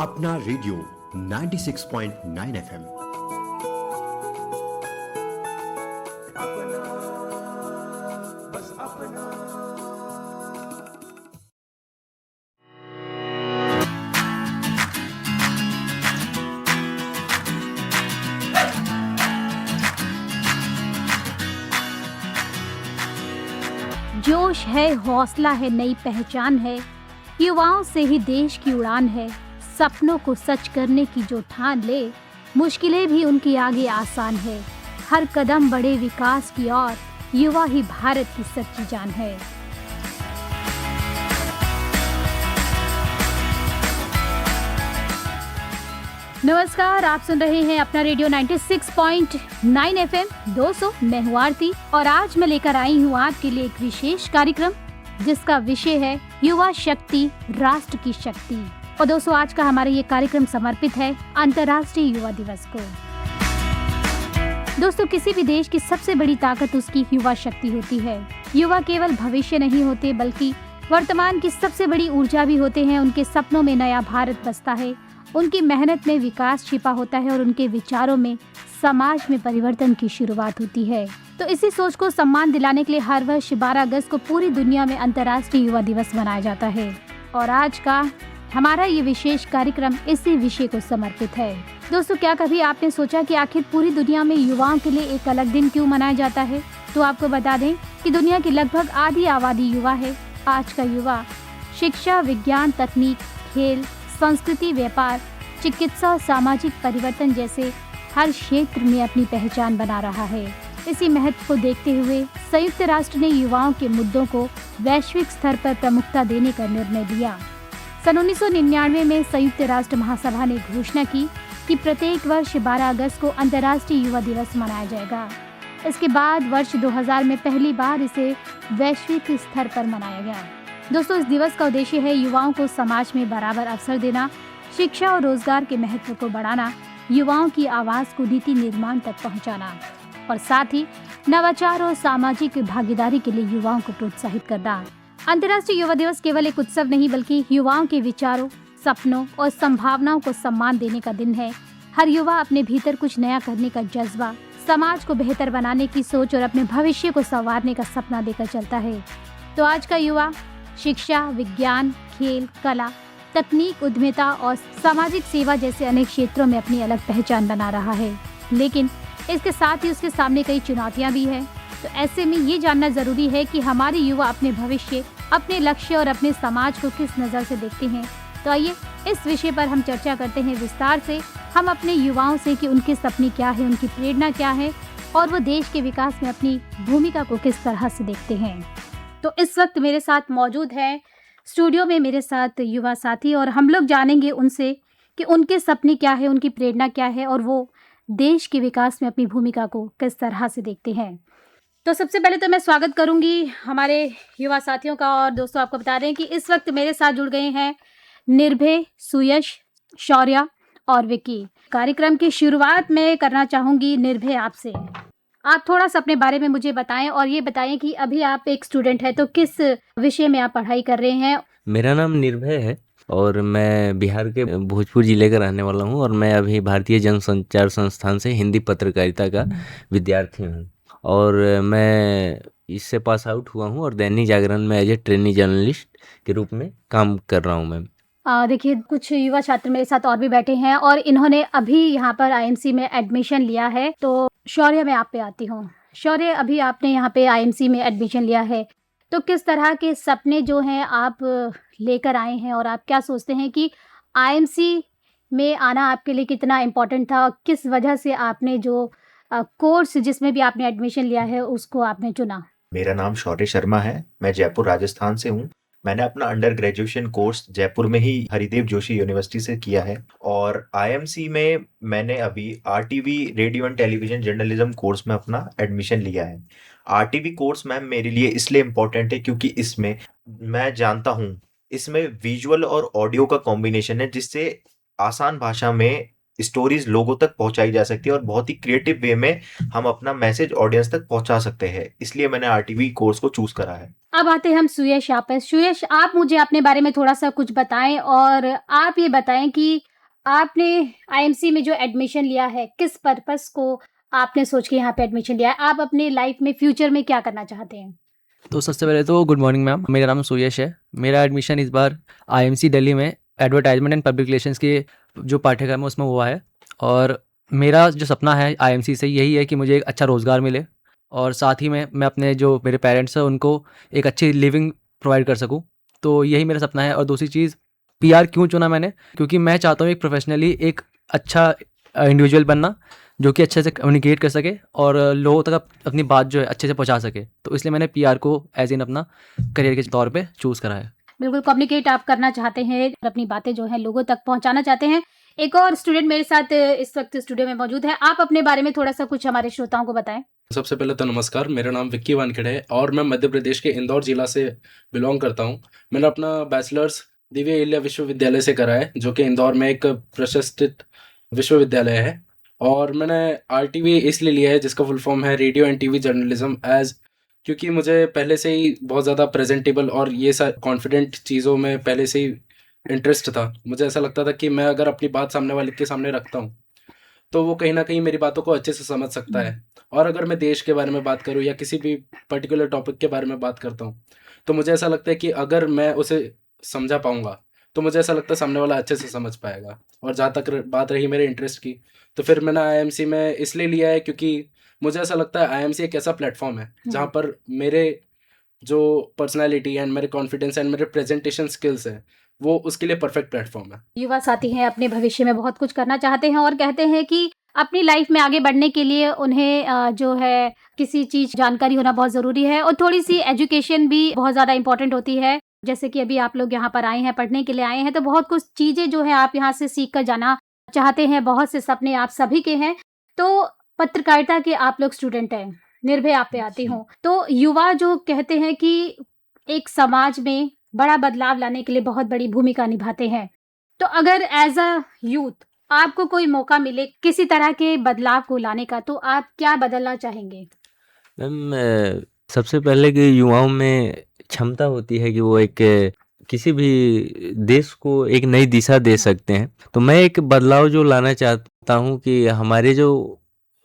अपना radio 96.9 FM. जोश है, हौसला है, नई पहचान है, युवाओं से ही देश की उड़ान है। सपनों को सच करने की जो ठान ले, मुश्किलें भी उनके आगे आसान है। हर कदम बढ़े विकास की ओर, युवा ही भारत की सच्ची जान है। नमस्कार, आप सुन रहे हैं अपना रेडियो 96.9 एफएम। दोस्तों, मैं हूँ आरती और आज मैं लेकर आई हूँ आपके लिए एक विशेष कार्यक्रम जिसका विषय है युवा शक्ति, राष्ट्र की शक्ति। और दोस्तों, आज का हमारा ये कार्यक्रम समर्पित है अंतर्राष्ट्रीय युवा दिवस को। दोस्तों, किसी भी देश की सबसे बड़ी ताकत उसकी युवा शक्ति होती है। युवा केवल भविष्य नहीं होते बल्कि वर्तमान की सबसे बड़ी ऊर्जा भी होते हैं। उनके सपनों में नया भारत बसता है, उनकी मेहनत में विकास छिपा होता है और उनके विचारों में समाज में परिवर्तन की शुरुआत होती है। तो इसी सोच को सम्मान दिलाने के लिए हर वर्ष 12 अगस्त को पूरी दुनिया में अंतर्राष्ट्रीय युवा दिवस मनाया जाता है। और आज का हमारा ये विशेष कार्यक्रम इसी विषय को समर्पित है। दोस्तों, क्या कभी आपने सोचा कि आखिर पूरी दुनिया में युवाओं के लिए एक अलग दिन क्यों मनाया जाता है? तो आपको बता दें कि दुनिया की लगभग आधी आबादी युवा है। आज का युवा शिक्षा, विज्ञान, तकनीक, खेल, संस्कृति, व्यापार, चिकित्सा और सामाजिक परिवर्तन जैसे हर क्षेत्र में अपनी पहचान बना रहा है। इसी महत्व को देखते हुए संयुक्त राष्ट्र ने युवाओं के मुद्दों को वैश्विक स्तर पर प्रमुखता देने का निर्णय लिया। सन 1999 में संयुक्त राष्ट्र महासभा ने घोषणा की कि प्रत्येक वर्ष 12 अगस्त को अंतर्राष्ट्रीय युवा दिवस मनाया जाएगा। इसके बाद वर्ष 2000 में पहली बार इसे वैश्विक स्तर पर मनाया गया। दोस्तों, इस दिवस का उद्देश्य है युवाओं को समाज में बराबर अवसर देना, शिक्षा और रोजगार के महत्व को बढ़ाना, युवाओं की आवाज को नीति निर्माण तक पहुंचाना और साथ ही नवाचार और सामाजिक भागीदारी के लिए युवाओं को प्रोत्साहित करना। अंतर्राष्ट्रीय युवा दिवस केवल एक उत्सव नहीं बल्कि युवाओं के विचारों, सपनों और संभावनाओं को सम्मान देने का दिन है। हर युवा अपने भीतर कुछ नया करने का जज्बा, समाज को बेहतर बनाने की सोच और अपने भविष्य को संवारने का सपना लेकर चलता है। तो आज का युवा शिक्षा, विज्ञान, खेल, कला, तकनीक, उद्यमिता और सामाजिक सेवा जैसे अनेक क्षेत्रों में अपनी अलग पहचान बना रहा है। लेकिन इसके साथ ही उसके सामने कई चुनौतियां भी हैं। तो ऐसे में ये जानना जरूरी है कि हमारे युवा अपने भविष्य, अपने लक्ष्य और अपने समाज को किस नज़र से देखते हैं। तो आइए इस विषय पर हम चर्चा करते हैं विस्तार से। हम अपने युवाओं से कि उनके सपने क्या है, उनकी प्रेरणा क्या है और वो देश के विकास में अपनी भूमिका को किस तरह से देखते हैं। तो इस वक्त मेरे साथ मौजूद है स्टूडियो में मेरे साथ युवा साथी और हम लोग जानेंगे उनसे कि उनके सपने क्या है, उनकी प्रेरणा क्या है और वो देश के विकास में अपनी भूमिका को किस तरह से देखते हैं। तो सबसे पहले तो मैं स्वागत करूंगी हमारे युवा साथियों का। और दोस्तों, आपको बता दें कि इस वक्त मेरे साथ जुड़ गए हैं निर्भय, सुयश, शौर्या और विकी। कार्यक्रम की शुरुआत में करना चाहूँगी निर्भय आपसे। आप थोड़ा सा अपने बारे में मुझे बताएं और ये बताएं कि अभी आप एक स्टूडेंट हैं तो किस विषय में आप पढ़ाई कर रहे हैं। मेरा नाम निर्भय है और मैं बिहार के भोजपुर जिले का रहने वाला हूं और मैं अभी भारतीय जनसंचार संस्थान से हिंदी पत्रकारिता का विद्यार्थी हूं और मैं इससे पास आउट हुआ हूं और दैनिक जागरण में एज ए ट्रेनी जर्नलिस्ट के रूप में काम कर रहा हूं मैम। देखिए, कुछ युवा छात्र मेरे साथ और भी बैठे हैं और इन्होंने अभी यहाँ पर आईएमसी में एडमिशन लिया है। तो शौर्य, मैं आप पे आती हूँ। शौर्य, अभी आपने यहाँ पे आईएमसी में एडमिशन लिया है तो किस तरह के सपने जो हैं आप लेकर आए हैं और आप क्या सोचते हैं कि आईएमसी में आना आपके लिए कितना इम्पोर्टेंट था? किस वजह से आपने जो कोर्स जिसमें भी आपने एडमिशन लिया है उसको आपने चुना? मेरा नाम शौर्य शर्मा है। मैं जयपुर राजस्थान से हूँ। मैंने अपना अंडर ग्रेजुएशन कोर्स जयपुर में ही हरिदेव जोशी यूनिवर्सिटी से किया है और आईएमसी में मैंने अभी RTV radio and television journalism course में अपना एडमिशन लिया है। आरटीवी कोर्स मैम मेरे लिए इसलिए इम्पोर्टेंट है क्योंकि इसमें मैं जानता हूँ इसमें विजुअल और ऑडियो का कॉम्बिनेशन है जिससे आसान भाषा में स्टोरीज लोगों तक पहुंचाई जा सकती है और बहुत ही क्रिएटिव वे में हम अपना मैसेज ऑडियंस तक पहुंचा सकते हैं। इसलिए मैंने आरटीवी कोर्स को चूज करा है। अब आते हैं हम सुयश आप। सुयश, आप मुझे अपने बारे में थोड़ा सा कुछ बताएं और आप ये बताएं कि आपने आईएमसी में जो एडमिशन लिया है, किस पर्पस को आपने सोच के यहाँ पे एडमिशन लिया है? आप अपने लाइफ में फ्यूचर में क्या करना चाहते हैं? तो सबसे पहले तो गुड मॉर्निंग मैम, मेरा नाम सुयश है। मेरा एडमिशन इस बार आईएमसी दिल्ली में एडवर्टाइजमेंट एंड पब्लिक रिलेशंस के जो पाठ्यक्रम है उसमें हुआ है। और मेरा जो सपना है आईएमसी से यही है कि मुझे एक अच्छा रोज़गार मिले और साथ ही में मैं अपने जो मेरे पेरेंट्स हैं उनको एक अच्छी लिविंग प्रोवाइड कर सकूं। तो यही मेरा सपना है। और दूसरी चीज़, पीआर क्यों चुना मैंने, क्योंकि मैं चाहता हूँ एक प्रोफेशनली एक अच्छा इंडिविजुअल बनना जो कि अच्छे से कम्युनिकेट कर सके और लोगों तक अपनी बात जो है अच्छे से पहुंचा सके। तो इसलिए मैंने पीआर को एज इन अपना करियर के तौर पे चूज़ करा है। बिल्कुल कम्युनिकेट आप करना चाहते हैं और अपनी बातें जो है लोगों तक पहुंचाना चाहते हैं। एक और स्टूडेंट मेरे साथ इस वक्त स्टूडियो में मौजूद है। आप अपने बारे में थोड़ा सा कुछ हमारे श्रोताओं को बताएं। सबसे पहले तो नमस्कार, मेरा नाम विक्की वानखेड़े है और मैं मध्य प्रदेश के इंदौर जिला से बिलोंग करता हूं। मैंने अपना बैचलर्स दिव्य अहिल्या विश्वविद्यालय से करा है, जो कि इंदौर में एक प्रतिष्ठित विश्वविद्यालय है। और मैंने आरटीवी इसलिए लिया है जिसका फुल फॉर्म है रेडियो एंड टीवी जर्नलिज्म, क्योंकि मुझे पहले से ही बहुत ज़्यादा प्रेजेंटेबल और ये कॉन्फिडेंट चीज़ों में पहले से ही इंटरेस्ट था। मुझे ऐसा लगता था कि मैं अगर अपनी बात सामने वाले के सामने रखता हूँ तो वो कहीं ना कहीं मेरी बातों को अच्छे से समझ सकता है। और अगर मैं देश के बारे में बात करूँ या किसी भी पर्टिकुलर टॉपिक के बारे में बात करता हूँ तो मुझे ऐसा लगता है कि अगर मैं उसे समझा पाऊँगा तो मुझे ऐसा लगता है सामने वाला अच्छे से समझ पाएगा। और जहाँ तक बात रही मेरे इंटरेस्ट की, तो फिर मैंने आईएमसी में इसलिए लिया है क्योंकि मुझे ऐसा लगता है आईएमसी एक ऐसा प्लेटफॉर्म है जहाँ पर मेरे जो पर्सनैलिटी एंड मेरे कॉन्फिडेंस एंड मेरे प्रेजेंटेशन स्किल्स है वो उसके लिए परफेक्ट प्लेटफॉर्म है। युवा साथी हैं, अपने भविष्य में बहुत कुछ करना चाहते हैं और कहते हैं कि अपनी लाइफ में आगे बढ़ने के लिए उन्हें जो है किसी चीज़ जानकारी होना बहुत ज़रूरी है और थोड़ी सी एजुकेशन भी बहुत ज़्यादा इंपॉर्टेंट होती है। जैसे कि अभी आप लोग यहाँ पर आए हैं, पढ़ने के लिए आए हैं, तो बहुत कुछ चीज़ें जो है आप यहाँ से सीख कर जाना चाहते हैं। बहुत से सपने आप सभी के हैं। तो पत्रकारिता के आप लोग स्टूडेंट हैं, निर्भय आप पे आती हूँ। तो युवा जो कहते हैं कि एक समाज में बड़ा बदलाव लाने के लिए बहुत बड़ी भूमिका निभाते हैं। तो अगर एज अ यूथ आपको कोई मौका मिले किसी तरह के बदलाव को लाने का, तो आप क्या बदलना चाहेंगे? मैम, सबसे पहले कि युवाओं में क्षमता होती है कि वो एक किसी भी देश को एक नई दिशा दे सकते हैं। तो मैं एक बदलाव जो लाना चाहता हूँ कि हमारे जो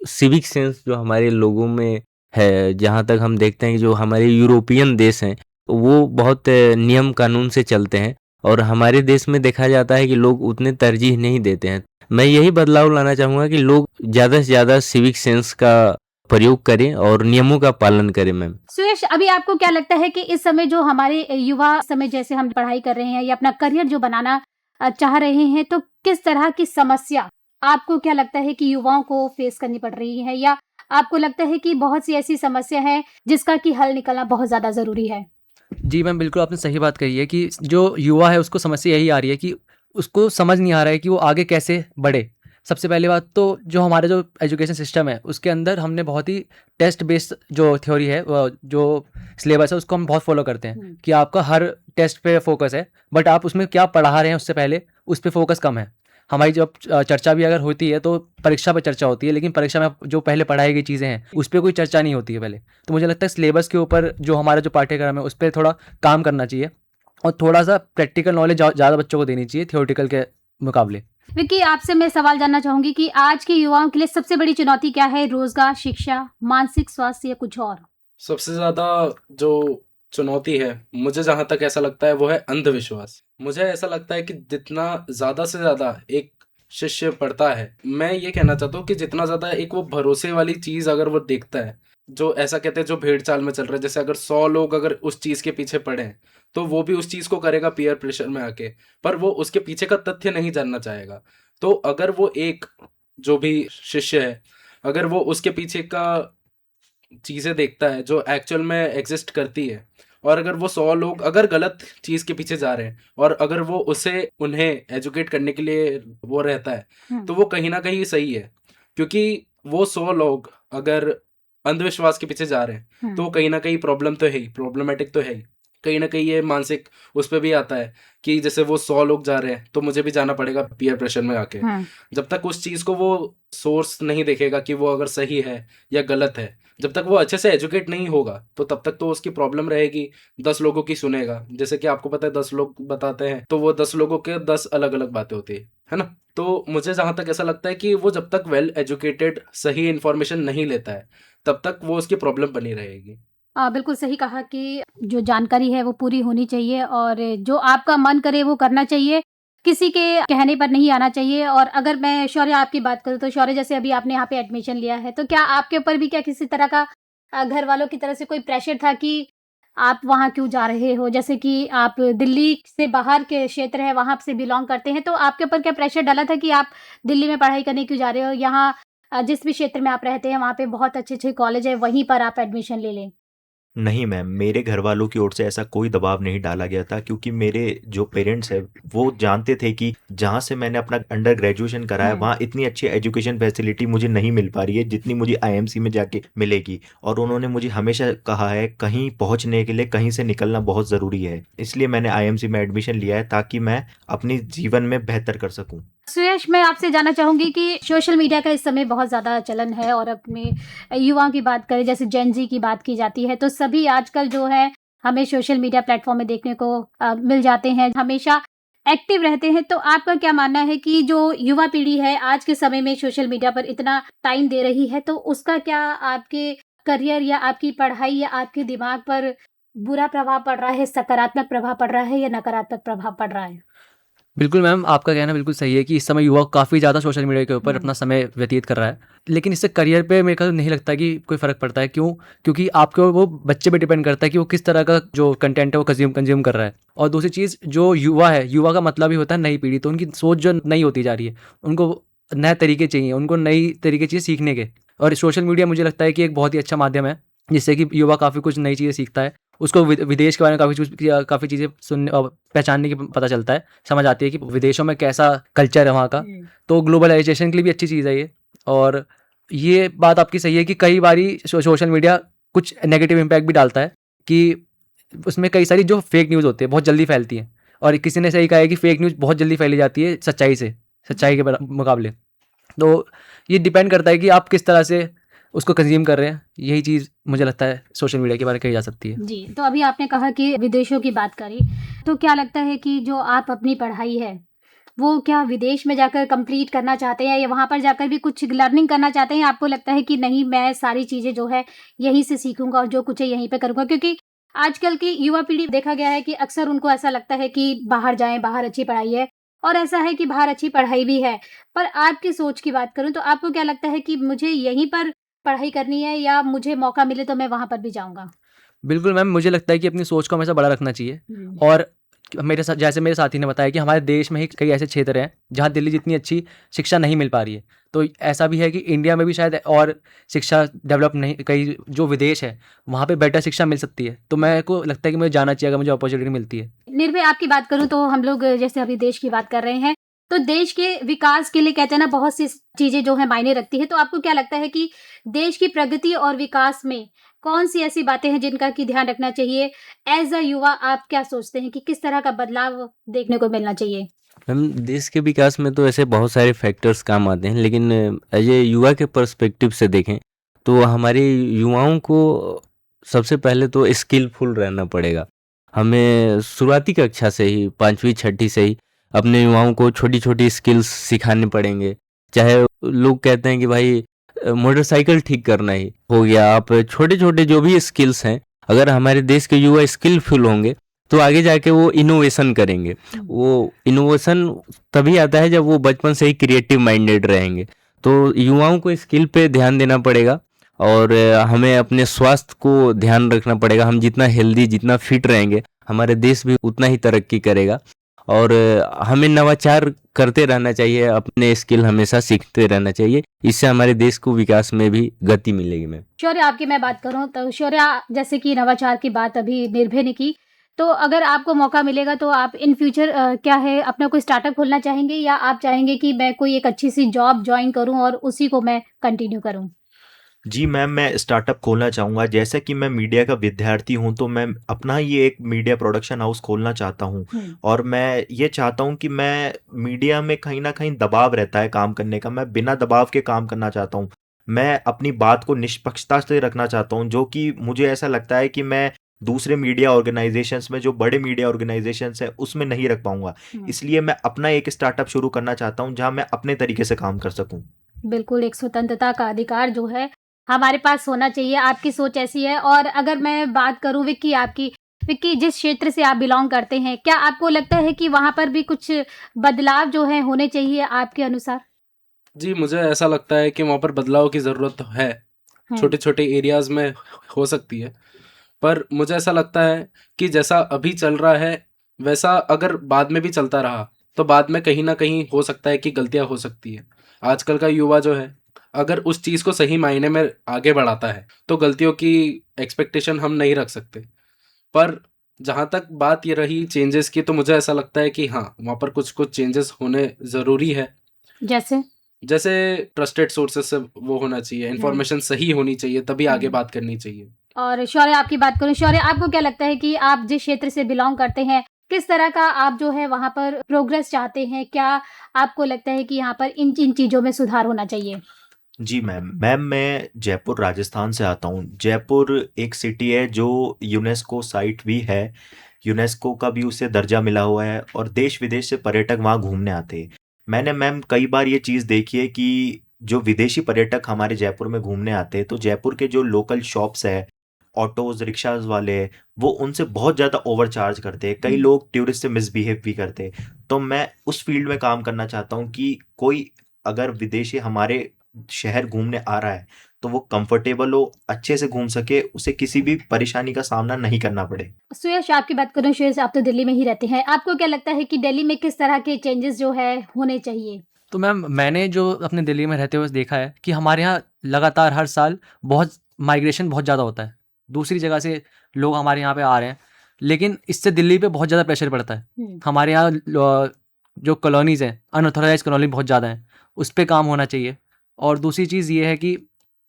सिविक सेंस जो हमारे लोगों में है, जहाँ तक हम देखते हैं कि जो हमारे यूरोपियन देश हैं वो बहुत नियम कानून से चलते हैं और हमारे देश में देखा जाता है कि लोग उतने तरजीह नहीं देते हैं। मैं यही बदलाव लाना चाहूँगा कि लोग ज़्यादा से ज़्यादा सिविक सेंस का प्रयोग करें और नियमों का पालन करें। मैम, सुयश, अभी आपको क्या लगता है कि इस समय जो हमारे युवा समय जैसे हम पढ़ाई कर रहे हैं या अपना करियर जो बनाना चाह रहे हैं, तो किस तरह की समस्या आपको क्या लगता है कि युवाओं को फेस करनी पड़ रही है, या आपको लगता है कि बहुत सी ऐसी समस्या है जिसका कि हल निकलना बहुत ज़्यादा ज़रूरी है? जी मैम, बिल्कुल आपने सही बात कही है कि जो युवा है उसको समस्या यही आ रही है कि उसको समझ नहीं आ रहा है कि वो आगे कैसे बढ़े। सबसे पहली बात तो जो हमारा जो एजुकेशन सिस्टम है उसके अंदर हमने बहुत ही टेस्ट बेस्ड जो थ्योरी है जो सिलेबस है उसको हम बहुत फॉलो करते हैं कि आपका हर टेस्ट पे फोकस है, बट आप उसमें क्या पढ़ा रहे हैं उससे पहले उस पर फोकस कम है। हमारी जब चर्चा भी अगर होती है तो परीक्षा पर चर्चा होती है, लेकिन परीक्षा में जो पहले पढ़ाई गई चीज़ें हैं उस पर कोई चर्चा नहीं होती है पहले। तो मुझे लगता है सिलेबस के ऊपर जो हमारा जो पाठ्यक्रम है उस पर थोड़ा काम करना चाहिए और थोड़ा सा प्रैक्टिकल नॉलेज ज़्यादा बच्चों को देनी चाहिए थियोरेटिकल के मुकाबले। विक्की, आपसे मैं सवाल जानना चाहूंगी कि आज के युवाओं के लिए सबसे बड़ी चुनौती क्या है? रोजगार, शिक्षा, मानसिक स्वास्थ्य या कुछ और? सबसे ज़्यादा जो चुनौती है मुझे जहाँ तक ऐसा लगता है वो है अंधविश्वास। मुझे ऐसा लगता है कि जितना ज़्यादा से ज़्यादा एक शिष्य पढ़ता है, मैं ये कहना चाहता हूँ कि जितना ज़्यादा एक वो भरोसे वाली चीज़ अगर वो देखता है, जो ऐसा कहते हैं जो भेड़ चाल में चल रहा है, जैसे अगर 100 लोग अगर उस चीज़ के पीछे पड़े तो वो भी उस चीज़ को करेगा पीयर प्रेशर में आके, पर वो उसके पीछे का तथ्य नहीं जानना चाहेगा। तो अगर वो एक जो भी शिष्य है, अगर वो उसके पीछे का चीज़ें देखता है जो एक्चुअल में एग्जिस्ट करती है, और अगर वो 100 लोग अगर गलत चीज़ के पीछे जा रहे हैं और अगर वो उसे उन्हें एजुकेट करने के लिए वो रहता है तो वो कहीं ना कहीं सही है। क्योंकि वो 100 लोग अगर अंधविश्वास के पीछे जा रहे हैं तो कहीं ना कहीं प्रॉब्लमेटिक तो है ही। कहीं न कहीं ये मानसिक उस पे भी आता है कि जैसे वो 100 लोग जा रहे हैं, तो मुझे भी जाना पड़ेगा पीयर प्रेशर में आके। हाँ। जब तक उस चीज़ को वो सोर्स नहीं देखेगा कि वो अगर सही है या गलत है, जब तक वो अच्छे से एजुकेट नहीं होगा, तो तब तक तो उसकी प्रॉब्लम रहेगी। 10 लोगों की सुनेगा, जैसे कि आपको पता है 10 लोग बताते हैं, तो वो 10 लोगों के 10 अलग-अलग बातें होती है ना? तो मुझे जहाँ तक ऐसा लगता है कि वो जब तक वेल एजुकेटेड सही इन्फॉर्मेशन नहीं लेता है, तब तक वो उसकी प्रॉब्लम बनी रहेगी। बिल्कुल सही कहा कि जो जानकारी है वो पूरी होनी चाहिए और जो आपका मन करे वो करना चाहिए, किसी के कहने पर नहीं आना चाहिए। और अगर मैं शौर्य आपकी बात करूँ तो शौर्य, जैसे अभी आपने यहाँ पे एडमिशन लिया है, तो क्या आपके ऊपर भी क्या किसी तरह का घर वालों की तरफ से कोई प्रेशर था कि आप वहाँ क्यों जा रहे हो? जैसे कि आप दिल्ली से बाहर के क्षेत्र है, वहाँ से बिलॉन्ग करते हैं, तो आपके ऊपर क्या प्रेशर डला था कि आप दिल्ली में पढ़ाई करने क्यों जा रहे हो? यहाँ जिस भी क्षेत्र में आप रहते हैं वहाँ पे बहुत अच्छे-अच्छे कॉलेज है, वहीं पर आप एडमिशन ले लें। नहीं मैम, मेरे घर वालों की ओर से ऐसा कोई दबाव नहीं डाला गया था, क्योंकि मेरे जो पेरेंट्स हैं वो जानते थे कि जहाँ से मैंने अपना अंडर ग्रेजुएशन करा है हुँ। वहाँ इतनी अच्छी एजुकेशन फैसिलिटी मुझे नहीं मिल पा रही है जितनी मुझे आईएमसी में जाके मिलेगी। और उन्होंने मुझे हमेशा कहा है कहीं पहुँचने के लिए कहीं से निकलना बहुत ज़रूरी है, इसलिए मैंने आईएमसी में एडमिशन लिया है ताकि मैं अपनी जीवन में बेहतर कर सकूँ। सुयश, मैं आपसे जानना चाहूँगी कि सोशल मीडिया का इस समय बहुत ज़्यादा चलन है और अपने युवाओं की बात करें, जैसे जेन ज़ी की बात की जाती है, तो सभी आजकल जो है हमें सोशल मीडिया प्लेटफ़ॉर्म में देखने को मिल जाते हैं, हमेशा एक्टिव रहते हैं। तो आपका क्या मानना है कि जो युवा पीढ़ी है आज के समय में सोशल मीडिया पर इतना टाइम दे रही है, तो उसका क्या आपके करियर या आपकी पढ़ाई या आपके दिमाग पर बुरा प्रभाव पड़ रहा है, सकारात्मक प्रभाव पड़ रहा है या नकारात्मक प्रभाव पड़ रहा है? बिल्कुल मैम, आपका कहना बिल्कुल सही है कि इस समय युवा काफ़ी ज़्यादा सोशल मीडिया के ऊपर हुँ। अपना समय व्यतीत कर रहा है। लेकिन इससे करियर पे मेरे को नहीं लगता कि कोई फ़र्क पड़ता है। क्यों? क्योंकि आपके वो बच्चे पे डिपेंड करता है कि वो किस तरह का जो कंटेंट है वो कंज़्यूम कर रहा है। और दूसरी चीज़, जो युवा है, युवा का मतलब ही होता है नई पीढ़ी, तो उनकी सोच जो नई होती जा रही है, उनको नए तरीके चाहिए, उनको नई तरीके चाहिए सीखने के। और सोशल मीडिया मुझे लगता है कि एक बहुत ही अच्छा माध्यम है, जिससे कि युवा काफ़ी कुछ नई चीज़ें सीखता है। उसको विदेश के बारे में काफ़ी चीज़ें सुनने और पहचानने की पता चलता है, समझ आती है कि विदेशों में कैसा कल्चर है वहाँ का। हुँ। तो ग्लोबलाइज़ेशन के लिए भी अच्छी चीज़ है ये। और ये बात आपकी सही है कि कई बारी सोशल मीडिया कुछ नेगेटिव इम्पैक्ट भी डालता है, कि उसमें कई सारी जो फेक न्यूज़ होती है बहुत जल्दी फैलती हैं। और किसी ने सही कहा है कि फेक न्यूज़ बहुत जल्दी फैली जाती है सच्चाई के मुकाबले। तो ये डिपेंड करता है कि आप किस तरह से उसको कंज़्यूम कर रहे हैं। यही चीज़ मुझे लगता है सोशल मीडिया के बारे में कही जा सकती है। जी, तो अभी आपने कहा कि विदेशों की बात करी, तो क्या लगता है कि जो आप अपनी पढ़ाई है, वो क्या विदेश में जाकर कंप्लीट करना चाहते हैं या वहाँ पर जाकर भी कुछ लर्निंग करना चाहते हैं? आपको लगता है कि नहीं, मैं सारी चीज़ें जो है यहीं से सीखूँगा और जो कुछ है यहीं पे करूँगा? क्योंकि आजकल की युवा पीढ़ी देखा गया है कि अक्सर उनको ऐसा लगता है कि बाहर जाएँ, बाहर अच्छी पढ़ाई है और ऐसा है कि बाहर अच्छी पढ़ाई भी है। पर आपकी सोच की बात करूँ तो आपको क्या लगता है कि मुझे यहीं पर पढ़ाई करनी है या मुझे मौका मिले तो मैं वहाँ पर भी जाऊँगा? बिल्कुल मैम, मुझे लगता है कि अपनी सोच को हमेशा बड़ा रखना चाहिए। हुँ। और मेरे साथ, जैसे मेरे साथी ने बताया कि हमारे देश में ही कई ऐसे क्षेत्र हैं जहाँ दिल्ली जितनी अच्छी शिक्षा नहीं मिल पा रही है। तो ऐसा भी है कि इंडिया में भी शायद और शिक्षा डेवलप नहीं, कई जो विदेश है वहाँ पे बेटर शिक्षा मिल सकती है। तो मेरे को लगता है कि मुझे जाना चाहिए अगर मुझे अपॉर्चुनिटी मिलती है। निर्भय, आपकी बात करूँ तो हम लोग जैसे अभी देश की बात कर रहे हैं, तो देश के विकास के लिए कहते हैं ना बहुत सी चीज़ें जो हैं मायने रखती है। तो आपको क्या लगता है कि देश की प्रगति और विकास में कौन-सी ऐसी बातें हैं जिनका कि ध्यान रखना चाहिए? ऐज़ अ युवा आप क्या सोचते हैं कि किस तरह का बदलाव देखने को मिलना चाहिए? हम देश के विकास में तो ऐसे बहुत सारे फैक्टर्स काम आते हैं, लेकिन एज ए युवा के पर्सपेक्टिव से देखें तो हमारे युवाओं को सबसे पहले तो स्किलफुल रहना पड़ेगा। हमें शुरुआती कक्षा से ही 5वीं 6ठी से ही अपने युवाओं को छोटी छोटी स्किल्स सिखाने पड़ेंगे। चाहे लोग कहते हैं कि भाई मोटरसाइकिल ठीक करना ही हो गया, आप छोटे छोटे जो भी स्किल्स हैं, अगर हमारे देश के युवा स्किलफुल होंगे तो आगे जाके वो इनोवेशन करेंगे। वो इनोवेशन तभी आता है जब वो बचपन से ही क्रिएटिव माइंडेड रहेंगे। तो युवाओं को स्किल पे ध्यान देना पड़ेगा और हमें अपने स्वास्थ्य को ध्यान रखना पड़ेगा। हम जितना हेल्दी, जितना फिट रहेंगे, हमारे देश भी उतना ही तरक्की करेगा। और हमें नवाचार करते रहना चाहिए, अपने स्किल हमेशा सीखते रहना चाहिए। इससे हमारे देश को विकास में भी गति मिलेगी। मैम, शौर्य, आपकी मैं बात करूँ तो शौर्य, जैसे कि नवाचार की बात अभी निर्भय ने की, तो अगर आपको मौका मिलेगा तो आप इन फ्यूचर क्या है अपना कोई स्टार्टअप खोलना चाहेंगे या आप चाहेंगे कि मैं कोई एक अच्छी सी जॉब जॉइन करूँ और उसी को मैं कंटिन्यू करूँ? जी मैम, मैं स्टार्टअप खोलना चाहूँगा। जैसा कि मैं मीडिया का विद्यार्थी हूँ, तो मैं अपना ही एक मीडिया प्रोडक्शन हाउस खोलना चाहता हूँ। और मैं ये चाहता हूँ कि मैं मीडिया में कहीं न कहीं दबाव रहता है काम करने का, मैं बिना दबाव के काम करना चाहता हूँ। मैं अपनी बात को निष्पक्षता से रखना चाहता हूँ, जो कि मुझे ऐसा लगता है कि मैं दूसरे मीडिया ऑर्गनाइज़ेशंस में, जो बड़े मीडिया ऑर्गनाइज़ेशंस हैं, उसमें नहीं रख पाऊँगा। इसलिए मैं अपना एक स्टार्टअप शुरू करना चाहता हूँ, जहाँ मैं अपने तरीके से काम कर सकूँ। बिल्कुल, एक स्वतंत्रता का अधिकार जो है हमारे पास होना चाहिए, आपकी सोच ऐसी है। और अगर मैं बात करूँ विक्की आपकी, विक्की जिस क्षेत्र से आप बिलॉन्ग करते हैं, क्या आपको लगता है कि वहाँ पर भी कुछ बदलाव जो हैं होने चाहिए आपके अनुसार? जी, मुझे ऐसा लगता है कि वहाँ पर बदलाव की ज़रूरत तो है। हुँ, छोटे-छोटे एरियाज़ में हो सकती है। पर मुझे ऐसा लगता है कि जैसा अभी चल रहा है, वैसा अगर बाद में भी चलता रहा, तो बाद में कहीं न कहीं हो सकता है कि गलतियाँ हो सकती हैं। आजकल का युवा जो है, अगर उस चीज़ को सही मायने में आगे बढ़ाता है, तो गलतियों की एक्सपेक्टेशन हम नहीं रख सकते। पर जहाँ तक बात ये रही चेंजेज़ की, तो मुझे ऐसा लगता है कि हाँ, वहाँ पर कुछ-कुछ चेंजेज़ होने ज़रूरी है। जैसे? जैसे ट्रस्टेड सोर्सेज़ से वो होना चाहिए, हुँ, इन्फॉर्मेशन सही होनी चाहिए, तभी आगे हुँ। बात करनी चाहिए। और शौर्य आपकी बात करूँ, शौर्य आपको क्या लगता है कि आप जिस क्षेत्र से बिलॉन्ग करते हैं, किस तरह का आप जो है वहाँ पर प्रोग्रेस चाहते हैं? क्या आपको लगता है कि यहाँ पर इन चीज़ों में सुधार होना चाहिए? जी मैम। मैम, मैं जयपुर राजस्थान से आता हूँ। जयपुर एक सिटी है जो यूनेस्को साइट भी है। यूनेस्को का भी उसे दर्जा मिला हुआ है और देश-विदेश से पर्यटक वहाँ घूमने आते हैं। मैंने मैम कई बार ये चीज़ देखी है कि जो विदेशी पर्यटक हमारे जयपुर में घूमने आते हैं, तो जयपुर के जो लोकल शॉप्स हैं, ऑटोज़, रिक्शाज़ वाले हैं, वो उनसे बहुत ज़्यादा ओवरचार्ज करते हैं। कई हुँ। लोग टूरिस्ट से मिसबिहेव भी करते हैं। तो मैं उस फ़ील्ड में काम करना चाहता हूँ कि कोई अगर विदेशी हमारे शहर घूमने आ रहा है, तो वो कंफर्टेबल हो, अच्छे से घूम सके, उसे किसी भी परेशानी का सामना नहीं करना पड़े। सुयश आपकी बात करूँ, सुयश आप तो दिल्ली में ही रहते हैं। आपको क्या लगता है कि दिल्ली में किस तरह के चेंजेज़ जो है होने चाहिए? तो मैम मैंने जो अपने दिल्ली में रहते हुए देखा है कि हमारे यहाँ लगातार हर साल बहुत माइग्रेशन बहुत ज़्यादा होता है। दूसरी जगह से लोग हमारे यहाँ पे आ रहे हैं, लेकिन इससे दिल्ली पे बहुत ज़्यादा प्रेशर पड़ता है। हुँ, हमारे यहाँ जो कॉलोनीज़ हैं, अनऑथराइज़्ड कॉलोनी बहुत ज़्यादा हैं, उस पे काम होना चाहिए। और दूसरी चीज़ ये है कि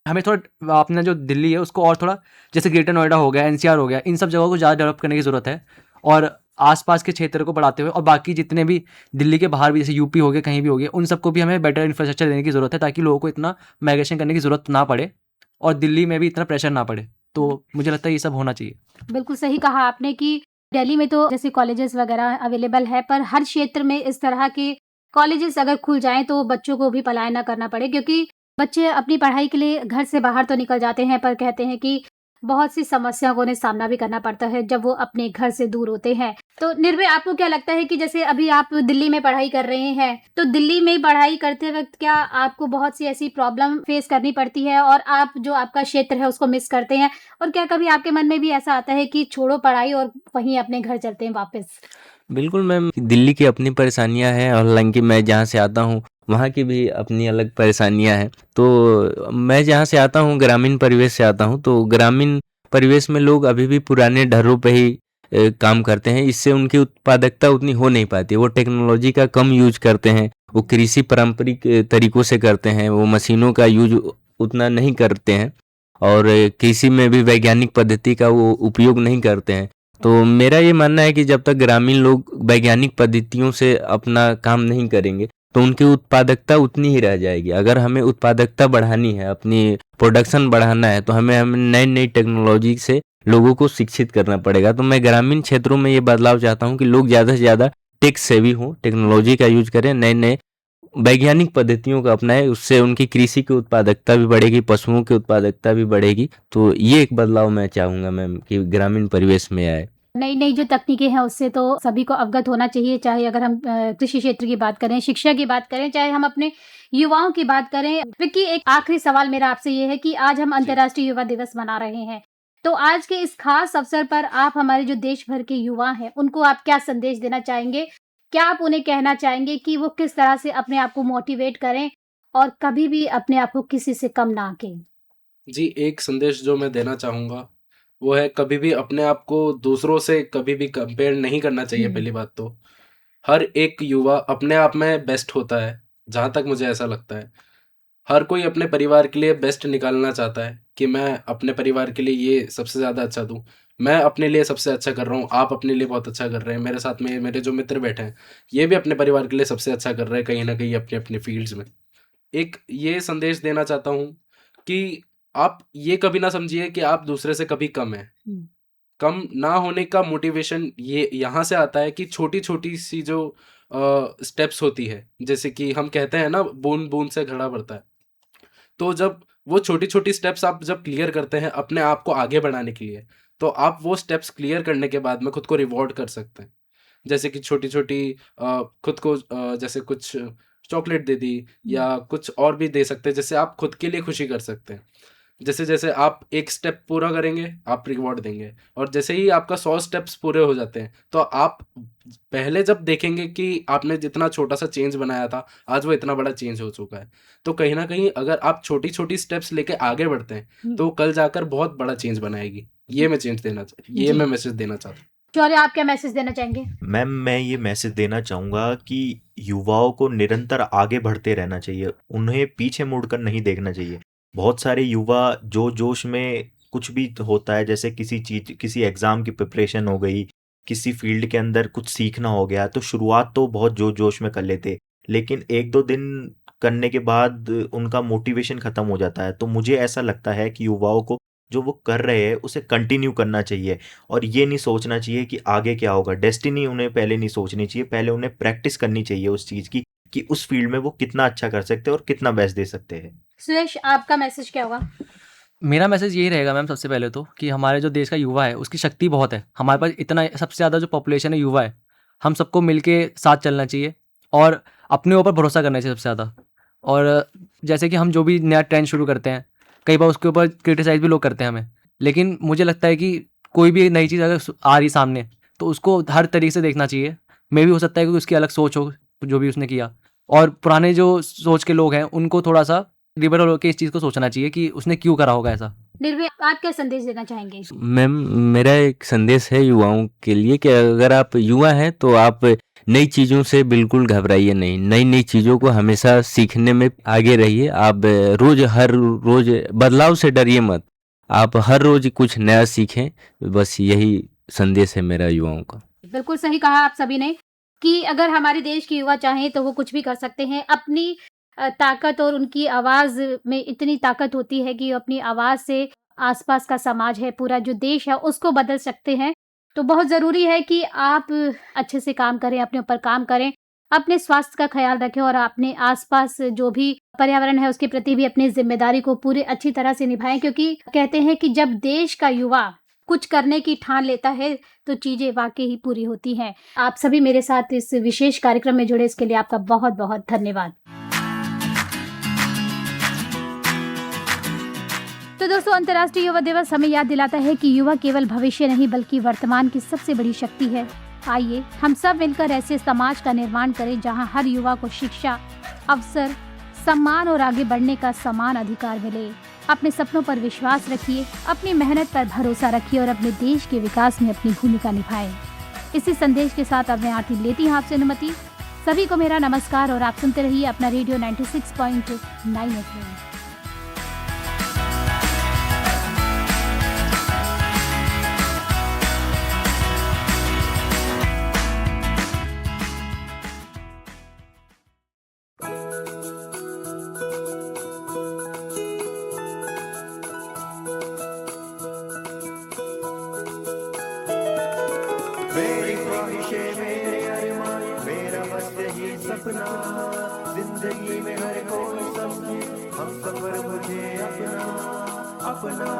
हमें थोड़ा अपना जो दिल्ली है उसको और थोड़ा, जैसे ग्रेटर नोएडा हो गया, एनसीआर हो गया, इन सब जगहों को ज़्यादा डेवलप करने की ज़रूरत है। और आस-पास के क्षेत्र को बढ़ाते हुए, और बाकी जितने भी दिल्ली के बाहर भी, जैसे यूपी हो गया, कहीं भी हो गया, उन सबको भी हमें बेटर इंफ्रास्ट्रक्चर देने की ज़रूरत है, ताकि लोगों को इतना माइग्रेशन करने की ज़रूरत ना पड़े और दिल्ली में भी इतना प्रेशर ना पड़े। तो मुझे लगता है ये सब होना चाहिए। बिल्कुल सही कहा आपने कि दिल्ली में तो जैसे कॉलेजेस वगैरह अवेलेबल है, पर हर क्षेत्र में इस तरह के कॉलेजेस अगर खुल जाएँ तो बच्चों को भी पलायन ना करना पड़े, क्योंकि बच्चे अपनी पढ़ाई के लिए घर से बाहर तो निकल जाते हैं, पर कहते हैं कि बहुत सी समस्याओं को उन्हें सामना भी करना पड़ता है जब वो अपने घर से दूर होते हैं। तो निर्भय आपको क्या लगता है कि जैसे अभी आप दिल्ली में पढ़ाई कर रहे हैं, तो दिल्ली में पढ़ाई करते वक़्त क्या आपको बहुत सी ऐसी प्रॉब्लम फेस करनी पड़ती है और आप जो आपका क्षेत्र है उसको मिस करते हैं? और क्या कभी आपके मन में भी ऐसा आता है कि छोड़ो पढ़ाई और वहीं अपने घर चलते हैं वापस? बिल्कुल मैम, दिल्ली की अपनी परेशानियाँ हैं, और हालाँकि मैं जहाँ से आता हूँ, वहाँ की भी अपनी अलग परेशानियाँ हैं। तो मैं जहाँ से आता हूँ, ग्रामीण परिवेश से आता हूँ, तो ग्रामीण परिवेश में लोग अभी भी पुराने ढर्रों पे ही काम करते हैं। इससे उनकी उत्पादकता उतनी हो नहीं पाती। वो टेक्नोलॉजी का कम यूज़ करते हैं, वो कृषि पारंपरिक तरीकों से करते हैं, वो मशीनों का यूज़ उतना नहीं करते हैं, और कृषि में भी वैज्ञानिक पद्धति का वो उपयोग नहीं करते हैं। तो मेरा ये मानना है कि जब तक ग्रामीण लोग वैज्ञानिक पद्धतियों से अपना काम नहीं करेंगे, तो उनकी उत्पादकता उतनी ही रह जाएगी। अगर हमें उत्पादकता बढ़ानी है, अपनी प्रोडक्शन बढ़ाना है, तो हमें नई-नई टेक्नोलॉजी से लोगों को शिक्षित करना पड़ेगा। तो मैं ग्रामीण क्षेत्रों में ये बदलाव चाहता हूँ कि लोग ज़्यादा से ज़्यादा टेक सेवी हों, टेक्नोलॉजी का यूज़ करें, नए-नए वैज्ञानिक पद्धतियों को अपनाएँ, उससे उनकी कृषि की उत्पादकता भी बढ़ेगी, पशुओं की उत्पादकता भी बढ़ेगी। तो ये एक बदलाव मैं चाहूँगा मैम कि ग्रामीण परिवेश में आए। नई-नई जो तकनीकें हैं उससे तो सभी को अवगत होना चाहिए, चाहे अगर हम कृषि क्षेत्र की बात करें, शिक्षा की बात करें, चाहे हम अपने युवाओं की बात करें। विक्की, एक आखिरी सवाल मेरा आपसे ये है कि आज हम जी। अंतर्राष्ट्रीय युवा दिवस मना रहे हैं। तो आज के इस खास अवसर पर आप हमारे जो देश भर के युवा हैं, उनको आप क्या संदेश देना चाहेंगे? क्या आप उन्हें कहना चाहेंगे कि वो किस तरह से अपने आप को मोटिवेट करें और कभी भी अपने आप को किसी से कम ना आंकें? जी, एक संदेश जो मैं देना चाहूँगा, वो है कभी भी अपने आप को दूसरों से कभी भी कंपेयर नहीं करना चाहिए हुँ, पहली बात तो। हर एक युवा अपने आप में बेस्ट होता है, जहाँ तक मुझे ऐसा लगता है। हर कोई अपने परिवार के लिए बेस्ट निकालना चाहता है कि मैं अपने परिवार के लिए ये सबसे ज़्यादा अच्छा दूँ। मैं अपने लिए सबसे अच्छा कर रहा हूँ, आप अपने लिए बहुत अच्छा कर रहे हैं। मेरे साथ में मेरे जो मित्र बैठे हैं, ये भी अपने परिवार के लिए सबसे अच्छा कर रहे हैं कहीं न कहीं अपने-अपने फ़ील्ड्स में। एक ये संदेश देना चाहता हूँ कि आप ये कभी ना समझिए कि आप दूसरे से कभी कम हैं। कम ना होने का मोटिवेशन ये यहाँ से आता है कि छोटी-छोटी सी जो स्टेप्स होती है, जैसे कि हम कहते हैं ना बूँद-बूँद से घड़ा भरता है। तो जब वो छोटी-छोटी स्टेप्स आप जब क्लियर करते हैं अपने आप को आगे बढ़ाने के लिए, तो आप वो स्टेप्स क्लियर करने के बाद में खुद को रिवॉर्ड कर सकते हैं। जैसे कि छोटी-छोटी खुद को जैसे कुछ चॉकलेट दे दी या कुछ और भी दे सकते हैं, जिससे आप खुद के लिए खुशी कर सकते हैं। जैसे-जैसे आप एक स्टेप पूरा करेंगे, आप रिवॉर्ड देंगे और जैसे ही आपका 100 स्टेप्स पूरे हो जाते हैं, तो आप पहले जब देखेंगे कि आपने जितना छोटा-सा चेंज बनाया था, आज वो इतना बड़ा चेंज हो चुका है। तो कहीं न कहीं अगर आप छोटी-छोटी स्टेप्स लेके आगे बढ़ते हैं, तो कल जाकर बहुत बड़ा चेंज बनाएगी। ये जी। मैं मैसेज देना चाहता हूँ। शौर्य, आप क्या मैसेज देना चाहेंगे? मैम, मैं ये मैसेज देना चाहूँगा कि युवाओं को निरंतर आगे बढ़ते रहना चाहिए। उन्हें पीछे मुड़कर नहीं देखना चाहिए। बहुत सारे युवा जो जोश में कुछ भी होता है, जैसे किसी एग्ज़ाम की प्रिपरेशन हो गई, किसी फ़ील्ड के अंदर कुछ सीखना हो गया, तो शुरुआत तो बहुत जोश में कर लेते। लेकिन 1-2 दिन करने के बाद उनका मोटिवेशन ख़त्म हो जाता है। तो मुझे ऐसा लगता है कि युवाओं को जो वो कर रहे हैं, उसे कंटिन्यू करना चाहिए और ये नहीं सोचना चाहिए कि आगे क्या होगा। डेस्टिनी उन्हें पहले नहीं सोचनी चाहिए, पहले उन्हें प्रैक्टिस करनी चाहिए उस चीज़ की कि उस फ़ील्ड में वो कितना अच्छा कर सकते हैं और कितना बेस्ट दे सकते हैं। सुरेश, आपका मैसेज क्या होगा? मेरा मैसेज यही रहेगा मैम, सबसे पहले तो कि हमारे जो देश का युवा है उसकी शक्ति बहुत है। हमारे पास इतना सबसे ज़्यादा जो पॉपुलेशन है युवा है, हम सबको मिलके साथ चलना चाहिए और अपने ऊपर भरोसा करना चाहिए सबसे ज़्यादा। और जैसे कि हम जो भी नया ट्रेंड शुरू करते हैं, कई बार उसके ऊपर क्रिटिसाइज़ भी लोग करते हैं हमें। लेकिन मुझे लगता है कि कोई भी नई चीज़ अगर आ रही सामने, तो उसको हर तरीके से देखना चाहिए। मे भी हो सकता है कि उसकी अलग सोच हो, जो भी उसने किया। और पुराने जो सोच के लोग हैं, उनको थोड़ा-सा लिबरल होके इस चीज़ को सोचना चाहिए कि उसने क्यों करा होगा ऐसा। निर्भय, आप क्या संदेश देना चाहेंगे? मैम, मेरा एक संदेश है युवाओं के लिए कि अगर आप युवा हैं तो आप नई चीज़ों से बिल्कुल घबराइए नहीं। नई-नई चीज़ों को हमेशा सीखने में आगे रहिए। आप हर रोज़ बदलाव से डरिए मत। आप हर रोज़ कुछ नया सीखें। बस यही संदेश है मेरा युवाओं का। बिल्कुल सही कहा आप सभी ने कि अगर हमारे देश के युवा चाहें तो वो कुछ भी कर सकते हैं। अपनी ताकत और उनकी आवाज़ में इतनी ताकत होती है कि अपनी आवाज़ से आसपास का समाज है, पूरा जो देश है, उसको बदल सकते हैं। तो बहुत ज़रूरी है कि आप अच्छे से काम करें, अपने ऊपर काम करें, अपने स्वास्थ्य का ख़्याल रखें और अपने आसपास जो भी पर्यावरण है उसके प्रति भी अपनी ज़िम्मेदारी को पूरी अच्छी तरह से निभाएँ, क्योंकि कहते हैं कि जब देश का युवा कुछ करने की ठान लेता है तो चीज़ें वाक़ई ही पूरी होती हैं। आप सभी मेरे साथ इस विशेष कार्यक्रम में जुड़े, इसके लिए आपका बहुत-बहुत धन्यवाद। तो दोस्तों, अंतर्राष्ट्रीय युवा दिवस हमें याद दिलाता है कि युवा केवल भविष्य नहीं बल्कि वर्तमान की सबसे बड़ी शक्ति है। आइए हम सब मिलकर ऐसे समाज का निर्माण करें जहां हर युवा को शिक्षा, अवसर, सम्मान और आगे बढ़ने का समान अधिकार मिले। अपने सपनों पर विश्वास रखिए, अपनी मेहनत पर भरोसा रखिए और अपने देश के विकास में अपनी भूमिका निभाएं। इसी संदेश के साथ अब मैं आरती लेती हूँ आपसे अनुमति। सभी को मेरा नमस्कार और आप सुनते रहिए अपना रेडियो 96.9 FM। मेरी ख्वाहिशें, मेरे अरमान, मेरा बस यही सपना, जिंदगी में हर कोई समझे हम सफर मुझे अपना, अपना,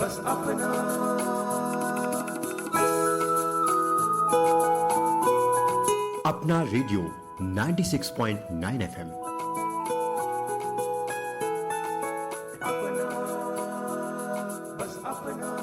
बस अपना। अपना रेडियो 96.9 FM। अपना, बस अपना।